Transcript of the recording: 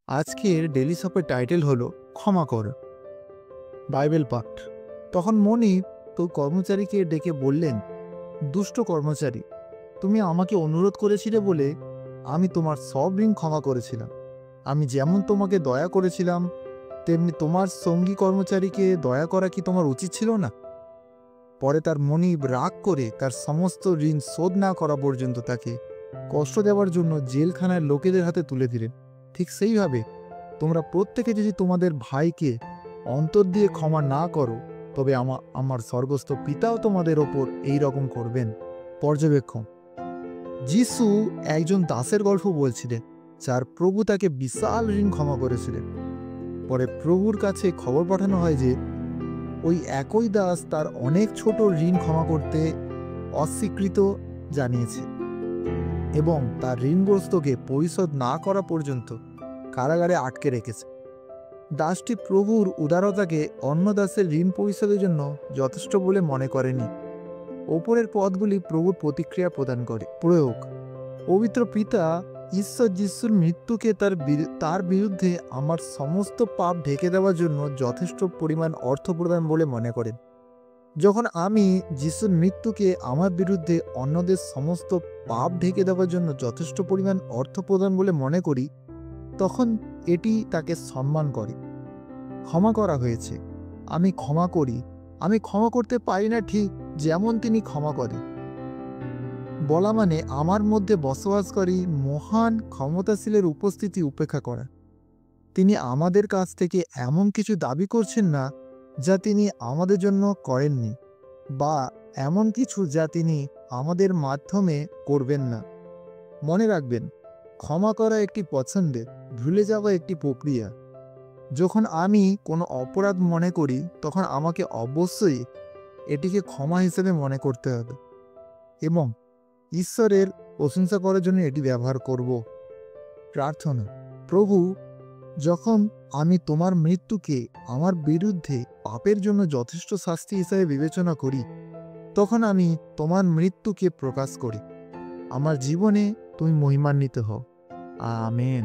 আজকের ডেলি শপের টাইটেল হলো ক্ষমা কর, বাইবেল পাঠ। তখন মনিব তো কর্মচারীকে ডেকে বললেন, দুষ্ট কর্মচারী, তুমি আমাকে অনুরোধ করেছিলে বলে আমি তোমার সব ঋণ ক্ষমা করেছিলাম। আমি যেমন তোমাকে দয়া করেছিলাম তেমনি তোমার সঙ্গী কর্মচারীকে দয়া করা কি তোমার উচিত ছিল না? পরে তার মনিব রাগ করে তার সমস্ত ঋণ শোধ না করা পর্যন্ত তাকে কষ্ট দেওয়ার জন্য জেলখানার লোকেদের হাতে তুলে দিলেন। ঠিক সেইভাবে তোমরা প্রত্যেকে যদি তোমাদের ভাইকে অন্তর দিয়ে ক্ষমা না করো, তবে আমার স্বর্গস্থ পিতাও তোমাদের ওপর এই রকম করবেন। পর্যবেক্ষণ: যিশু একজন দাসের গল্প বলছিলেন, যার প্রভু তাকে বিশাল ঋণ ক্ষমা করেছিলেন। পরে প্রভুর কাছে খবর পাঠানো হয় যে ওই একই দাস তার অনেক ছোট ঋণ ক্ষমা করতে অস্বীকৃত জানিয়েছে এবং তার ঋণগ্রস্তকে পরিশোধ না করা পর্যন্ত কারাগারে আটকে রেখেছে। দাসটি প্রভুর উদারতাকে অন্য দাসের ঋণ পরিশোধের জন্য যথেষ্ট বলে মনে করেনি। ওপরের পদগুলি প্রভুর প্রতিক্রিয়া প্রদান করে। প্রয়োগ: পবিত্র পিতা ঈশ্বর যিশুর মৃত্যুকে তার বিরুদ্ধে আমার সমস্ত পাপ ঢেকে দেওয়ার জন্য যথেষ্ট পরিমাণ অর্থ প্রদান বলে মনে করেন। যখন আমি যিশুর মৃত্যুকে আমার বিরুদ্ধে অন্যদের সমস্ত পাপ ঢেকে দেওয়ার জন্য যথেষ্ট পরিমাণ অর্থ প্রদান বলে মনে করি, তখন এটি তাকে সম্মান করে। ক্ষমা করা হয়েছে, আমি ক্ষমা করি। আমি ক্ষমা করতে পারি না ঠিক যেমন তিনি ক্ষমা করেন বলা মানে আমার মধ্যে বসবাসকারী মহান ক্ষমতাশীলের উপস্থিতি উপেক্ষা করা। তিনি আমাদের কাছ থেকে এমন কিছু দাবি করছেন না যা তিনি আমাদের জন্য করেননি, বা এমন কিছু যা তিনি আমাদের মাধ্যমে করবেন না। মনে রাখবেন, ক্ষমা করা একটি পছন্দের, ভুলে যাওয়া একটি প্রক্রিয়া। যখন আমি কোনো অপরাধ মনে করি তখন আমাকে অবশ্যই এটিকে ক্ষমা হিসেবে মনে করতে হবে এবং ঈশ্বরের প্রশংসা করার জন্য এটি ব্যবহার করব। প্রার্থনা: প্রভু, যখন আমি তোমার মৃত্যুকে আমার বিরুদ্ধে পাপের জন্য যথেষ্ট শাস্তি হিসাবে বিবেচনা করি, তখন আমি তোমার মৃত্যুকে প্রকাশ করি। আমার জীবনে তুমি মহিমান্বিত হও। আমেন।